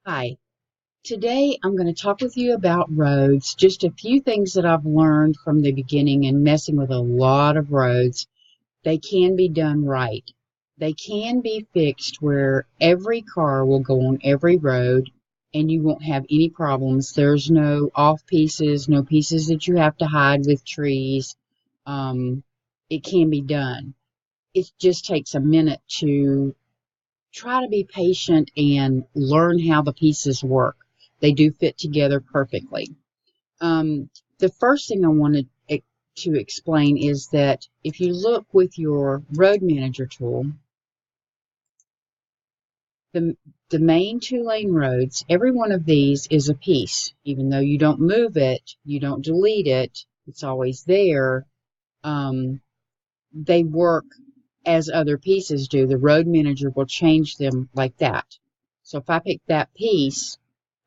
Hi, today I'm going to talk with you about roads, just a few things that I've learned from the beginning and messing with a lot of roads. They can be done right. They can be fixed where every car will go on every road and you won't have any problems. There's no off pieces, no pieces that you have to hide with trees. Um, it can be done. It just takes a minute to try to be patient and learn how the pieces work. They do fit together perfectly. The first thing I wanted to explain is that if you look with your road manager tool, the, the main two-lane roads, every one of these is a piece. Even though you don't move it, you don't delete it, it's always there. Um, they work as other pieces do. The road manager will change them like that. So if I pick that piece,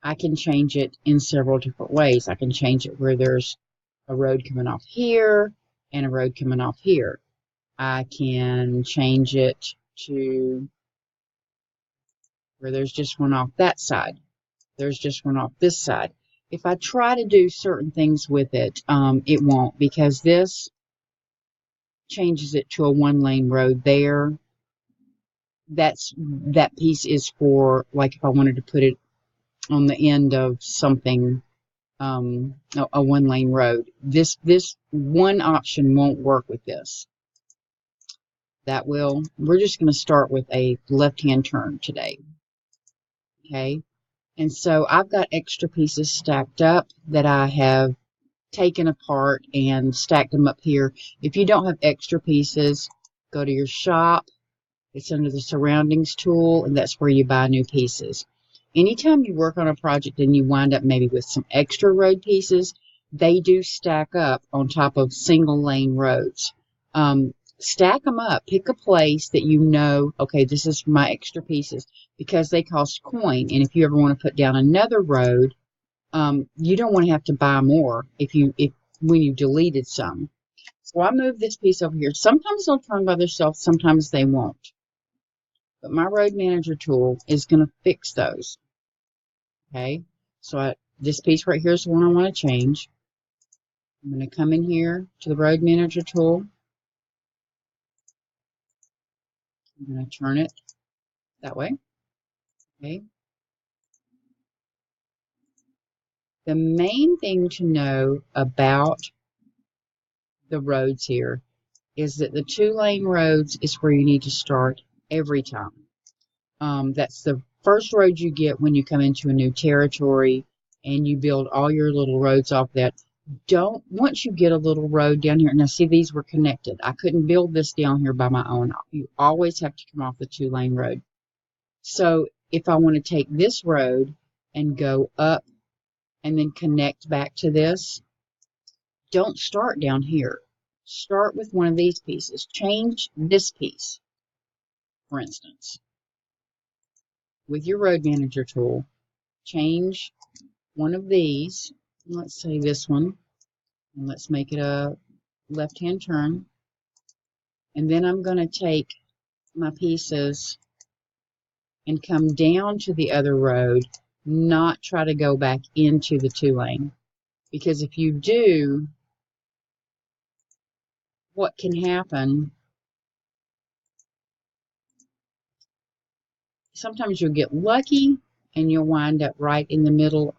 I can change it in several different ways. I can change it where there's a road coming off here and a road coming off here. I can change it to where there's just one off that side. There's just one off this side. If I try to do certain things with it, it won't, because this changes it to a one-lane road there. That piece is for, like, if I wanted to put it on the end of something, a one-lane road. This one option won't work with this. We're just going to start with a left-hand turn today. Okay. And so I've got extra pieces stacked up that I have taken apart and stacked them up here. If you don't have extra pieces, go to your shop. It's under the surroundings tool, and that's where you buy new pieces. Anytime you work on a project and you wind up maybe with some extra road pieces, they do stack up on top of single lane roads. Stack them up. Pick a place that you know, okay, this is my extra pieces, because they cost coin. And if you ever want to put down another road, you don't want to have to buy more if when you deleted some. So I moved this piece over here. Sometimes they'll turn by themselves, sometimes they won't. But my road manager tool is going to fix those. Okay, so this piece right here is the one I want to change. I'm going to come in here to the road manager tool. I'm going to turn it that way. Okay. The main thing to know about the roads here is that the two-lane roads is where you need to start every time. That's the first road you get when you come into a new territory and you build all your little roads off that. Once you get a little road down here, now see, these were connected. I couldn't build this down here by my own. You always have to come off the two-lane road. So if I want to take this road and go up and then connect back to this, don't start down here. Start with one of these pieces. Change this piece, for instance, with your road manager tool. Change one of these. Let's say this one. And let's make it a left-hand turn. And then I'm going to take my pieces and come down to the other road, not try to go back into the two-lane. Because if you do, what can happen, sometimes you'll get lucky and you'll wind up right in the middle.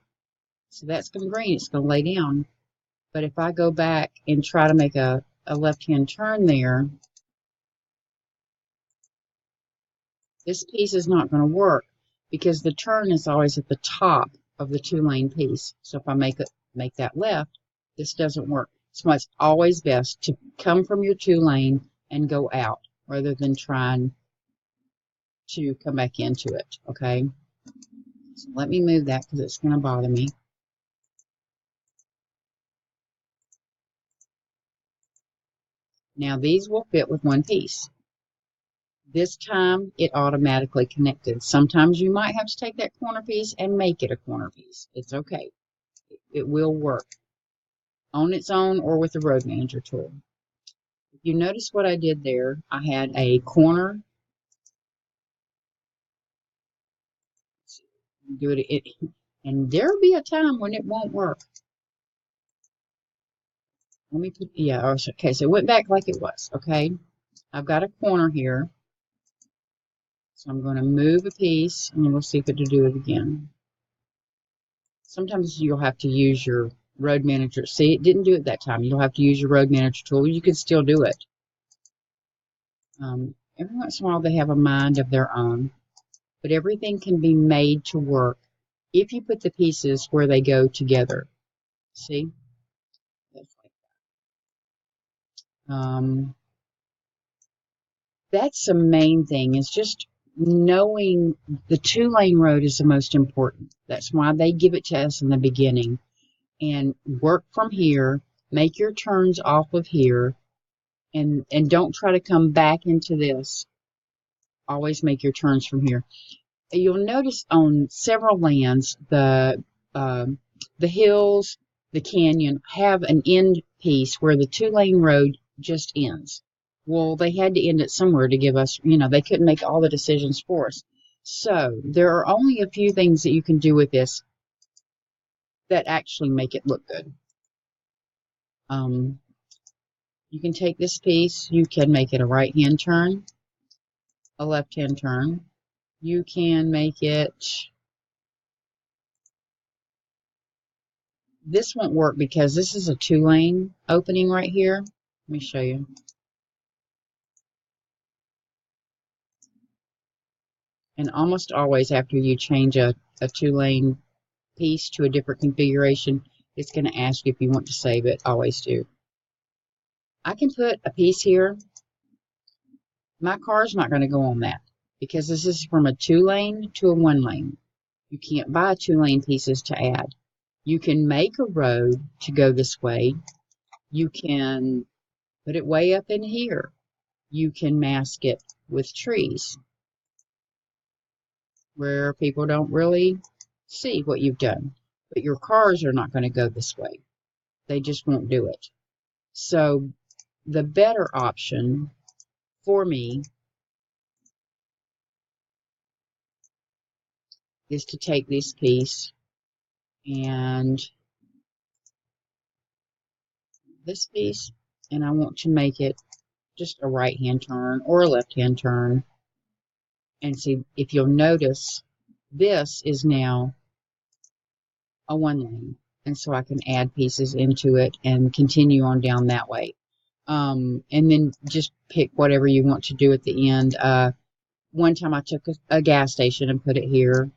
So that's going to green, it's going to lay down. But if I go back and try to make a left-hand turn there, this piece is not going to work because the turn is always at the top of the two-lane piece. So if I make that left, this doesn't work. So it's always best to come from your two-lane and go out rather than trying to come back into it, okay? So let me move that because it's going to bother me. Now these will fit with one piece. This time it automatically connected. Sometimes you might have to take that corner piece and make it a corner piece. It's okay. It will work on its own or with the road manager tool. If you notice what I did there, I had a corner. Do it, and there'll be a time when it won't work. Let me put, yeah, okay, so it went back like it was, okay? I've got a corner here, so I'm going to move a piece, and we'll see if it'll do it again. Sometimes you'll have to use your road manager. See, it didn't do it that time. You'll have to use your road manager tool. You can still do it. Every once in a while, they have a mind of their own, but everything can be made to work if you put the pieces where they go together. See? That's the main thing, is just knowing the two-lane road is the most important. That's why they give it to us in the beginning. And work from here, make your turns off of here, and don't try to come back into this. Always make your turns from here. You'll notice on several lands, the hills, the canyon have an end piece where the two-lane road just ends. Well, they had to end it somewhere to give us, they couldn't make all the decisions for us. So there are only a few things that you can do with this that actually make it look good. You can take this piece, you can make it a right-hand turn, a left-hand turn. You can make it, this won't work because this is a two-lane opening right here. Let me show you. And almost always after you change a two-lane piece to a different configuration, it's going to ask you if you want to save it. Always do. I can put a piece here. My car's not going to go on that because this is from a two-lane to a one-lane. You can't buy two-lane pieces to add. You can make a road to go this way. You can put it way up in here. You can mask it with trees where people don't really see what you've done. But your cars are not going to go this way. They just won't do it. So the better option for me is to take this piece and this piece, and I want to make it just a right-hand turn or a left-hand turn. And see, if you'll notice, this is now a one-lane. And so I can add pieces into it and continue on down that way. And then just pick whatever you want to do at the end. One time I took a gas station and put it here,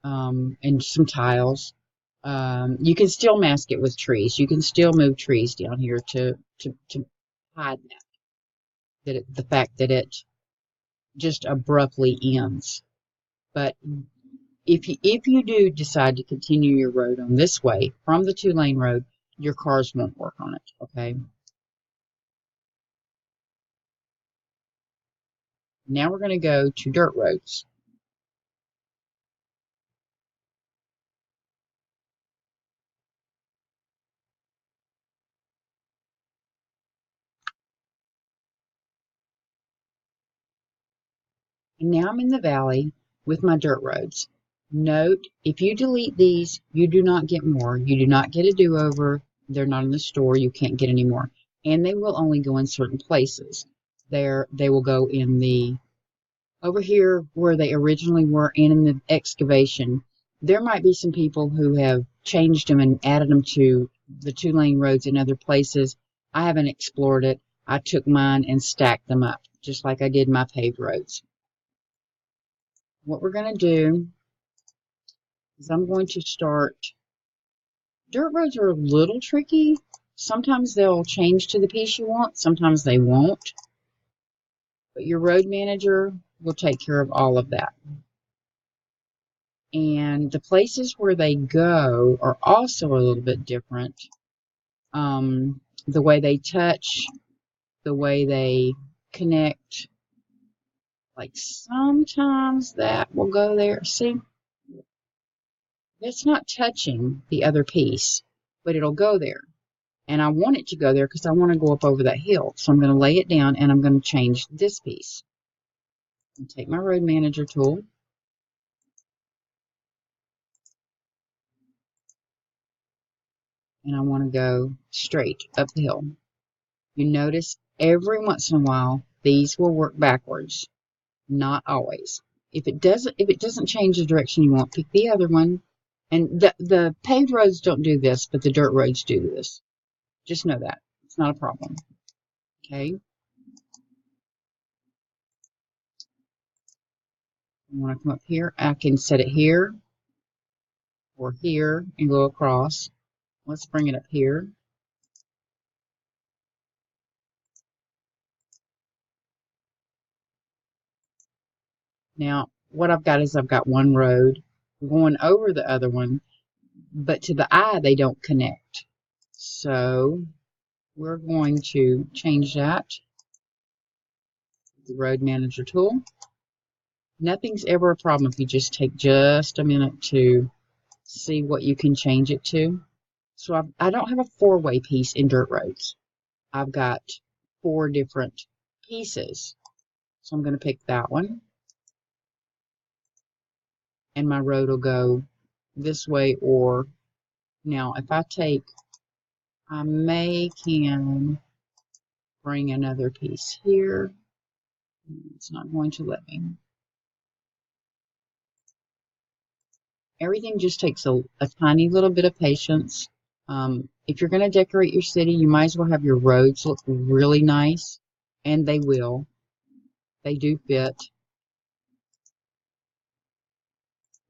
and some tiles. You can still mask it with trees. You can still move trees down here to hide the fact that it just abruptly ends. But if you do decide to continue your road on this way from the two-lane road, your cars won't work on it. Okay. Now we're going to go to dirt roads. And now I'm in the valley with my dirt roads. Note, if you delete these, you do not get more. You do not get a do-over. They're not in the store. You can't get any more. And they will only go in certain places. They will go in the, over here where they originally were, and in the excavation. There might be some people who have changed them and added them to the two-lane roads in other places. I haven't explored it. I took mine and stacked them up, just like I did my paved roads. What we're going to do is I'm going to start. Dirt roads are a little tricky. Sometimes they'll change to the piece you want, sometimes they won't. But your road manager will take care of all of that. And the places where they go are also a little bit different. The way they touch, the way they connect. Like sometimes that will go there. See? It's not touching the other piece, but it'll go there. And I want it to go there because I want to go up over that hill. So I'm going to lay it down and I'm going to change this piece. I'll take my road manager tool. and I want to go straight up the hill. You notice every once in a while these will work backwards, not always. If it doesn't change the direction you want, pick the other one. And the paved roads don't do this, but the dirt roads do this. Just know that. It's not a problem. Okay? You want to come up here. I can set it here or here and go across. Let's bring it up here. Now, what I've got is I've got one road going over the other one, but to the eye, they don't connect. So we're going to change that. The road manager tool. Nothing's ever a problem if you just take just a minute to see what you can change it to. So I don't have a four-way piece in dirt roads. I've got 4 different pieces. So I'm going to pick that one. And my road will go this way, or now if I take, I can bring another piece here. It's not going to let me. Everything just takes a tiny little bit of patience. If you're going to decorate your city, you might as well have your roads look really nice, and they will. They do fit.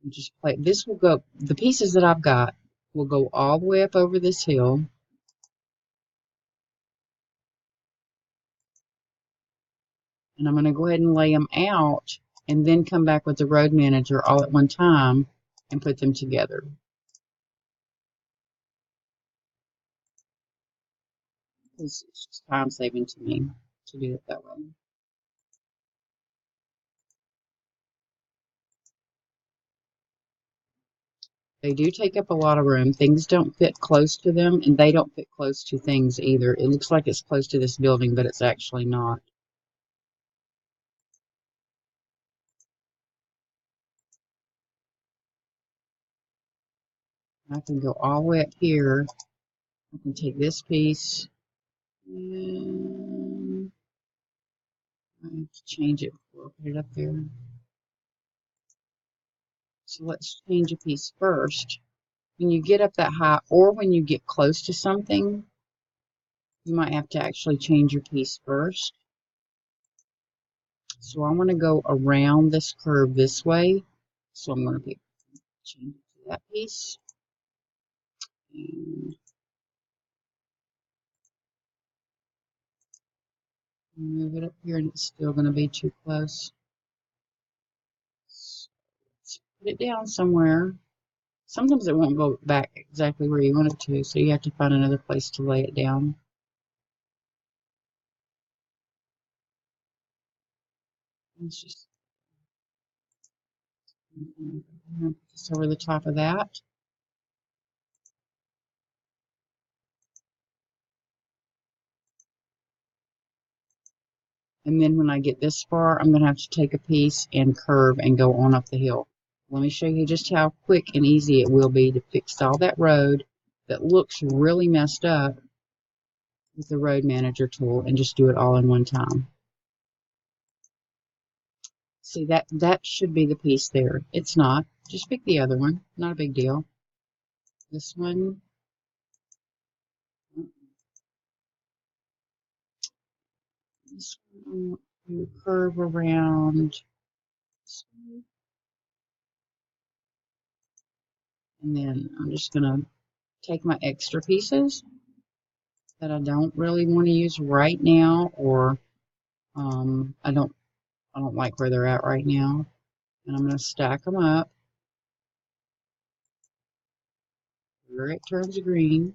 You just play. This will go. The pieces that I've got will go all the way up over this hill. And I'm going to go ahead and lay them out, and then come back with the road manager all at one time and put them together. It's just time saving to me to do it that way. They do take up a lot of room. Things don't fit close to them, and they don't fit close to things either. It looks like it's close to this building, but it's actually not. I can go all the way up here. I can take this piece, and I have to change it before I put it up there. So let's change a piece first. When you get up that high, or when you get close to something, you might have to actually change your piece first. So I want to go around this curve this way. So I'm going to change it to that piece. And move it up here, and it's still going to be too close. So let's put it down somewhere. Sometimes it won't go back exactly where you want it to, so you have to find another place to lay it down. Let's just put this over the top of that. And then when I get this far, I'm going to have to take a piece and curve and go on up the hill. Let me show you just how quick and easy it will be to fix all that road that looks really messed up with the road manager tool, and just do it all in one time. See, that should be the piece there. It's not. Just pick the other one. Not a big deal. This one. This one I want to curve around. And then I'm just going to take my extra pieces that I don't really want to use right now, or I don't like where they're at right now, and I'm going to stack them up where it turns green.